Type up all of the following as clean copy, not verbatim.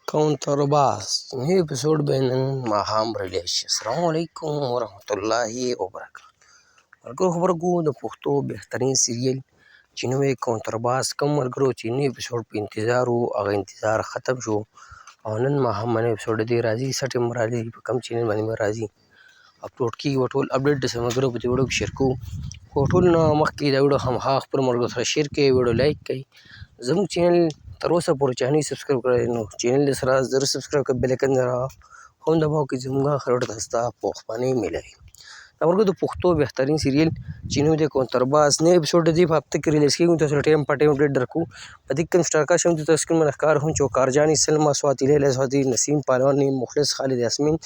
Contrabass new episode بين ماښام ریلیز شي. السلام علیکم ورحمت الله وبرکاته. ملګرو خبرګو د پښتو بهترین سیریل چې نوی کونترباس کوم ملګرو چې نوی اپیسوډ په انتظار وو هغه انتظار ختم شو او نن ماښام باندې اپیسوډ دی راځي سټیم راځي په کوم چینل باندې به راځي اپلوډ کیږي او ټول اپډیټ د ملګرو په دې ویډیو کې شیر کوو. خو ټول نه مخکې دا ویډیو خامخا خپلو ملګرو سره شیر کړئ، ویډیو لایک کړئ. زموږ چینل تر اوسه پورې چا نه سبسکرایب کړی نو چینل یې سره زر سبسکرایب کړئ، بیل ایکن سره هم دباو کړئ زموږ هر ویډیو ته ستا پوښتنې میلوي. دا ملګرو د پښتو بهترین سیریل چې نوم دی کونترباس نوی اپیسوډ دی په هفته کې ریلیز کېږي. تاسو ټایم په ټایم اپډیټ درکوو. په دې کې کوم سټار کاسټ هم دي تاسو سکرین باندې ښکار هم چې وقار جاني، سلما سواتي، لیلا سواتي، نسیم پهلواني، مخلص، خالد یاسمین،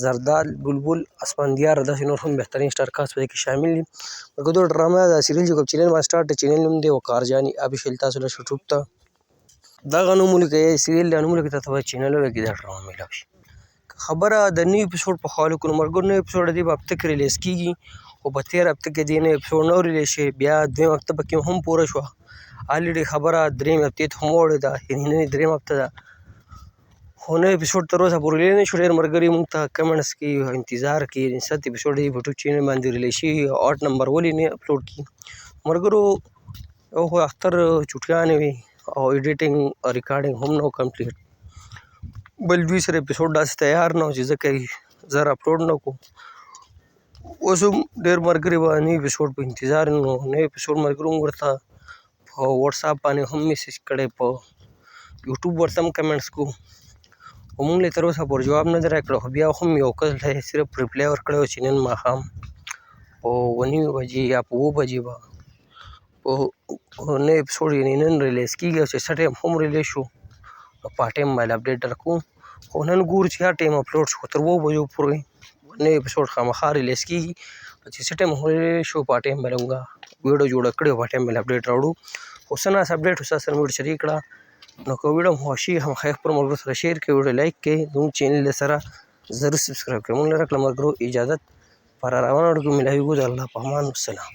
زرداد، بلبل، اسفندیار داسې نور هم بهترین سټار کاسټ په دې کې شامل دي. ملګرو ډرامه د سیریل چې کوم چینل باندې سټارټ د چینل نوم دی وقار جاني ابیشل. تاسو له یوټیوب ته دغه نوم ولیکئ، سیریل د نوم ولیکئ، تاسو به چینلونو کې دا ډرامه میلاو شي. خبره د نوي اپیسوډ په خوا لکو نو ملګرو نوی اپیسوډ دی په هفته کې ریلیز کېږي خو په تېر هفته کې دی نوی اپیسوډ نه ریلیز شوی. بیا دویم هفته پکې هم پوره شوه. الریډي خبره درېیم هفتې ته هم وړې ده، یعنې نن درېیم هفته ده خو نوی اپیسوډ تر اوسه پورې ریلیز نه شو. ډېر ملګري مونږ ته کمنټس کې انتظار کوي ست اپیسوډ یې په یوټیوب چینل باندې ریلیز شوي او 8 نمبر ولې نه اپلوډ کړي. ملګرو یو خو اختر چوټیانې وي او ایډیټینګ او ریکارډینګ هم نه و کمپلیټ، بل دوی سره اپیسوډ داسې تیار نه و چې ځکه یې زر اپلوډ نه کړو. اوس هم ډېر ملګري به نوي اپیسوډ په انتظار نو نوی اپیسوډ ملګرو موږ ورته په واټساپ باندې هم میسیج کړی، په یوټیوب ورته هم کمنټس کوو خو موږ له تر اوسه پورې جواب نه دی راکړی. خو بیا هم یو کس ته یې صرف ریپلی ورکړی و چې نن ماښام په 9 بجې یا په 7 بجې به په نوی اپیسوډ یعنې نن ریلیز کېږي او چې څه ټایم هم ریلیز شو نو په ټایم باندې اپډیټ درکوو. خو نن ګورو چې هر ټایم اپلوډ شو تر 7 بجو پورې نوی اپیسوډ خامخا ریلیز کېږي چې څه ټایم هم ریلیز شو په ټایم باندې موږ ویډیو جوړه کړې او په ټایم باندې اپډیټ راوړو. خو څه ناس اپډیټ ورسره سره ویډیو شریک کړه نو که ویډیو هم خوښ شي خامخا خپلو ملګرو سره شیر کړئ، ویډیو لایک کړئ، زموږ چینل یې سره ضرور سبسکرایب کړئ. موږ له راکړه ملګرو اجازت پر روانه ویډیو کې میلاویږو. د الله په امان، والسلام.